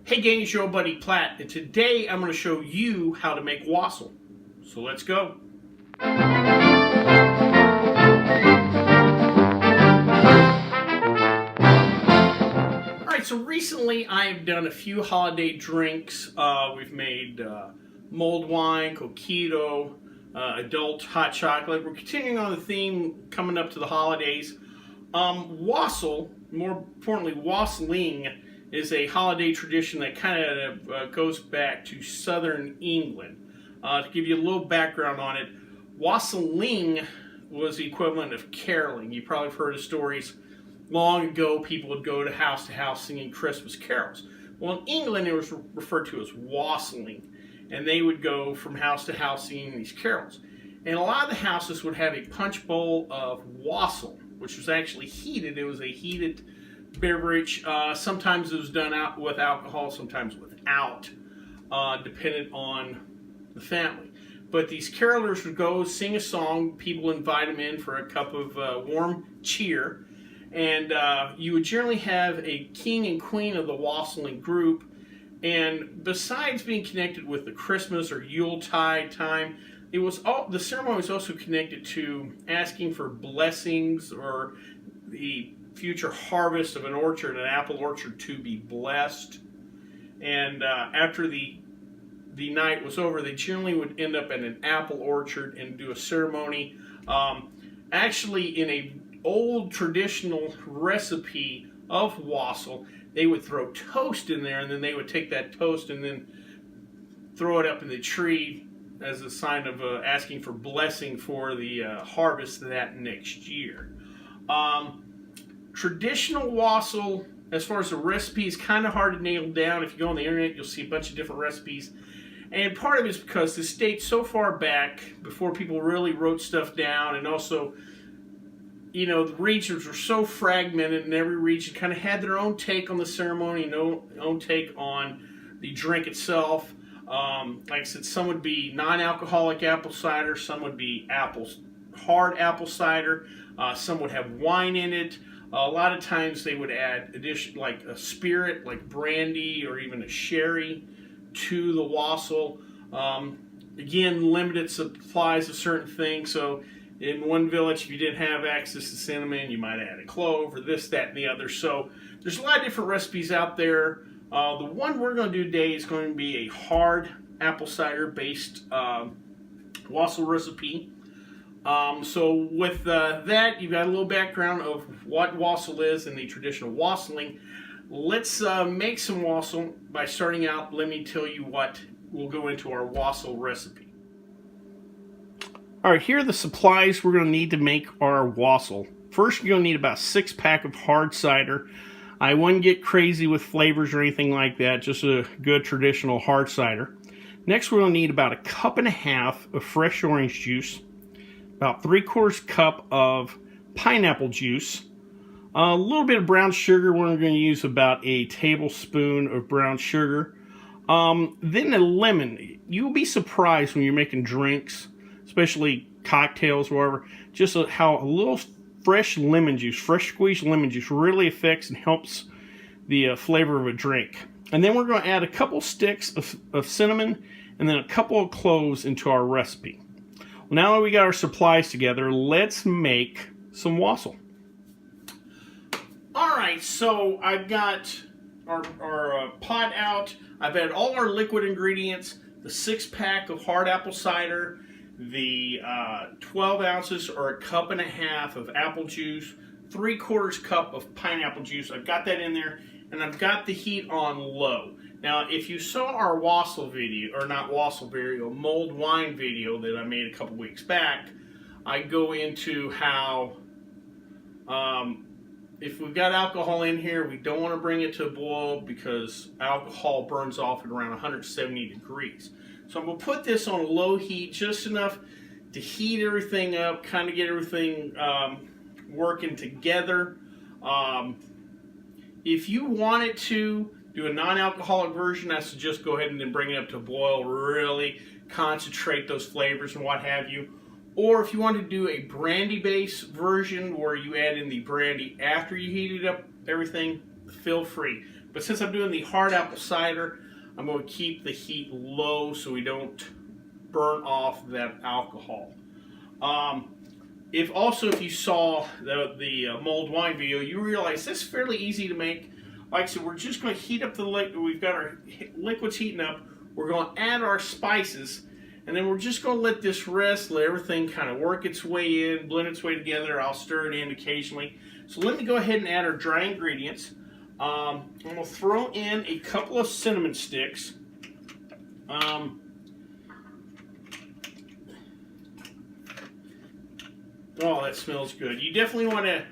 Hey gang, it's your buddy Platt, and today I'm going to show you how to make wassail. So let's go. Alright, so recently I've done a few holiday drinks. We've made mulled wine, coquito, adult hot chocolate. We're continuing on the theme coming up to the holidays. Wassail, more importantly wassailing, is a holiday tradition that kind of goes back to southern England. To give you a little background on it, wassailing was the equivalent of caroling. You probably have heard of stories long ago. People would go to house singing Christmas carols. Well, in England it was referred to as wassailing, and they would go from house to house singing these carols. And a lot of the houses would have a punch bowl of wassail, which was actually heated. It was a heated beverage. Sometimes it was done out with alcohol, sometimes without, dependent on the family. But these carolers would go sing a song. People invite them in for a cup of warm cheer, and you would generally have a king and queen of the wassailing group. And besides being connected with the Christmas or Yuletide time, the ceremony was also connected to asking for blessings or the future harvest of an orchard, an apple orchard, to be blessed. And after the night was over, they generally would end up in an apple orchard and do a ceremony. Actually, in a old traditional recipe of wassail, they would throw toast in there, and then they would take that toast and then throw it up in the tree as a sign of asking for blessing for the harvest that next year. Traditional wassail, as far as the recipe, is kind of hard to nail down. If you go on the internet, you'll see a bunch of different recipes. And part of it is because this dates so far back, before people really wrote stuff down, and also, you know, the regions were so fragmented, and every region kind of had their own take on the ceremony, and own take on the drink itself. Like I said, some would be non-alcoholic apple cider, some would be hard apple cider, some would have wine in it. A lot of times they would add like a spirit, like brandy or even a sherry, to the wassail. Again, limited supplies of certain things. So in one village, if you didn't have access to cinnamon, you might add a clove or this, that, and the other. So there's a lot of different recipes out there. The one we're going to do today is going to be a hard apple cider based wassail recipe. So with that, you've got a little background of what wassail is and the traditional wassailing. Let's make some wassail. By starting out, let me tell you what will go into our wassail recipe. Alright, here are the supplies we're going to need to make our wassail. First, you're going to need about a 6-pack of hard cider. I wouldn't get crazy with flavors or anything like that, just a good traditional hard cider. Next, we're going to need about 1.5 cups of fresh orange juice, about 3/4 cup of pineapple juice, a little bit of brown sugar. We're going to use about a tablespoon of brown sugar. Then a lemon. You'll be surprised when you're making drinks, especially cocktails or whatever, just how a little fresh lemon juice, fresh squeezed lemon juice, really affects and helps the flavor of a drink. And then we're going to add a couple sticks of cinnamon and then a couple of cloves into our recipe. Well, now that we got our supplies together, let's make some wassail. Alright, so I've got our pot out. I've added all our liquid ingredients, the 6-pack of hard apple cider, the 12 ounces or 1.5 cups of apple juice, 3/4 cup of pineapple juice. I've got that in there, and I've got the heat on low. Now, if you saw our wassail video, or not wassail video, mulled wine video that I made a couple weeks back, I go into how if we've got alcohol in here, we don't want to bring it to a boil because alcohol burns off at around 170 degrees. So I'm going to put this on low heat, just enough to heat everything up, kind of get everything working together. If you wanted to do a non-alcoholic version, I suggest go ahead and then bring it up to a boil, really concentrate those flavors and what have you. Or if you want to do a brandy-based version where you add in the brandy after you heated up everything, feel free. But since I'm doing the hard apple cider, I'm going to keep the heat low so we don't burn off that alcohol. If you saw the mulled wine video, you realize this is fairly easy to make. Like I said, we're just going to heat up the liquid. We've got our liquids heating up. We're going to add our spices, and then we're just going to let this rest, let everything kind of work its way in, blend its way together. I'll stir it in occasionally. So let me go ahead and add our dry ingredients. I'm going to throw in a couple of cinnamon sticks. Oh, that smells good. You definitely want to,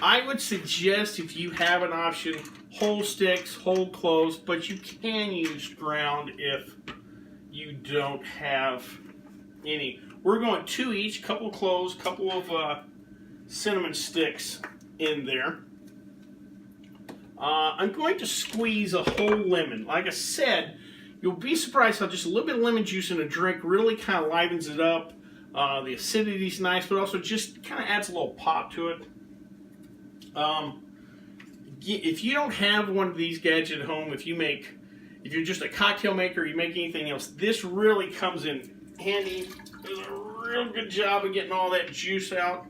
I would suggest, if you have an option, whole sticks, whole cloves, but you can use ground if you don't have any. We're going 2 each, couple of cloves, couple of cinnamon sticks in there. I'm going to squeeze a whole lemon. Like I said, you'll be surprised how just a little bit of lemon juice in a drink really kind of livens it up. The acidity is nice, but also just kind of adds a little pop to it. If you don't have one of these gadgets at home, if you're just a cocktail maker, or you make anything else, this really comes in handy. Does a real good job of getting all that juice out.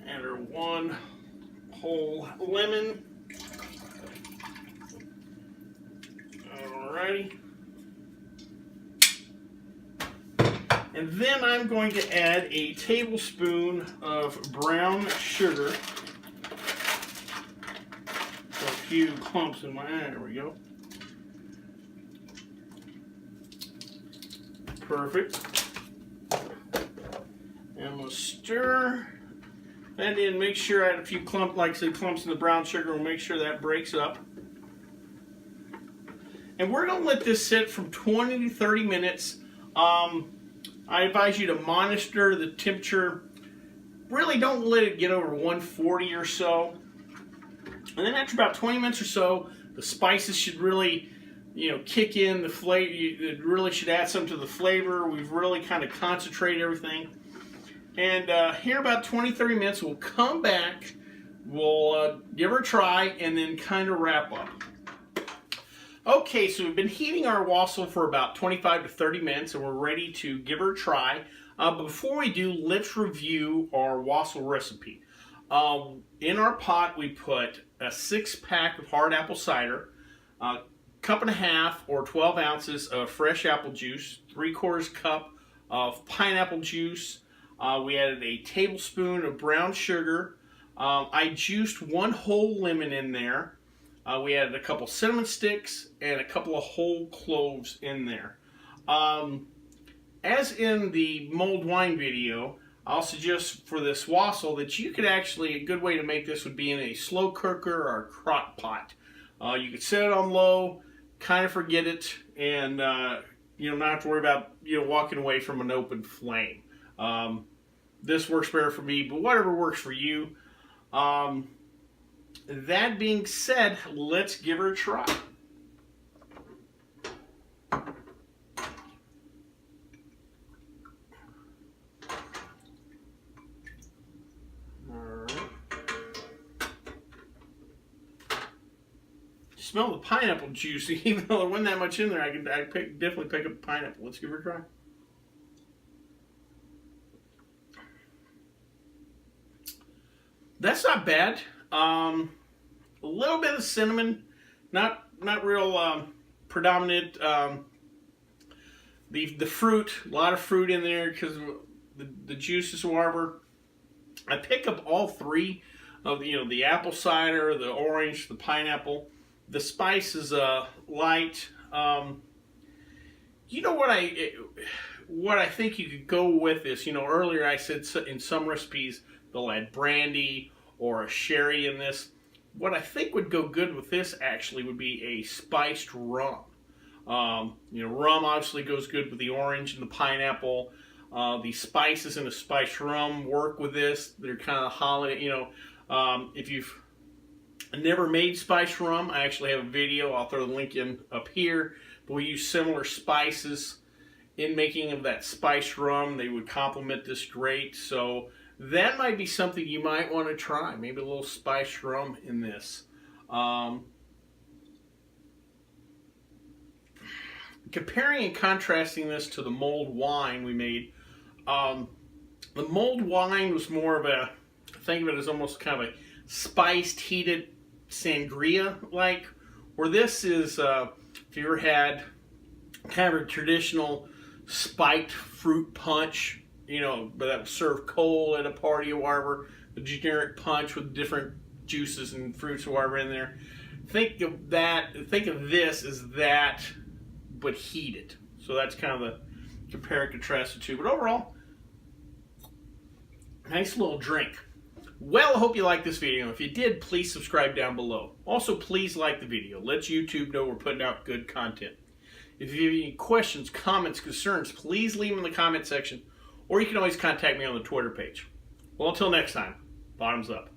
And our 1 whole lemon. Alrighty. And then I'm going to add a tablespoon of brown sugar. A few clumps in my eye. There we go. Perfect. And we'll stir that in. Make sure I add a few clumps, like I said, clumps in the brown sugar. We'll make sure that breaks up. And we're going to let this sit from 20 to 30 minutes. I advise you to monitor the temperature. Really don't let it get over 140 or so. And then after about 20 minutes or so, the spices should really, kick in. The flavor, it really should add some to the flavor. We've really kind of concentrated everything. And here about 20-30 minutes, we'll come back. We'll give her a try and then kind of wrap up. Okay, so we've been heating our wassail for about 25 to 30 minutes, and we're ready to give her a try. But before we do, let's review our wassail recipe. In our pot, we put a 6-pack of hard apple cider, a cup and a half or 12 ounces of fresh apple juice, 3/4 cup of pineapple juice. We added a tablespoon of brown sugar. I juiced 1 whole lemon in there. We added a couple cinnamon sticks and a couple of whole cloves in there. As in the mulled wine video, I'll suggest for this wassail that you could actually, a good way to make this would be in a slow cooker or a crock pot. You could set it on low, kind of forget it, and not have to worry about walking away from an open flame. This works better for me, but whatever works for you. That being said, let's give her a try. Alright. Smell the pineapple juice, even though there wasn't that much in there. I definitely pick up pineapple. Let's give her a try. That's not bad. A little bit of cinnamon, not real predominant. The fruit, a lot of fruit in there because the juice is warmer. I pick up all 3 of the apple cider, the orange, the pineapple. The spice is light. What I think you could go with this. Earlier I said in some recipes they'll add brandy or a sherry in this. What I think would go good with this actually would be a spiced rum. Rum obviously goes good with the orange and the pineapple. The spices in a spiced rum work with this. They're kind of holiday, if you've never made spiced rum, I actually have a video. I'll throw the link in up here. But we use similar spices in making of that spiced rum. They would complement this great. So that might be something you might want to try. Maybe a little spiced rum in this. Comparing and contrasting this to the mulled wine we made, the mulled wine was more of a, think of it as almost kind of a spiced, heated sangria-like, where this is, if you ever had kind of a traditional spiked fruit punch, you know, but that was served cold at a party or whatever, the generic punch with different juices and fruits or whatever in there. Think of that, think of this as that, but heated. So that's kind of the compare and contrast the two. But overall, nice little drink. Well, I hope you liked this video. If you did, please subscribe down below. Also, please like the video. Let YouTube know we're putting out good content. If you have any questions, comments, concerns, please leave them in the comment section, or you can always contact me on the Twitter page. Well, until next time, bottoms up.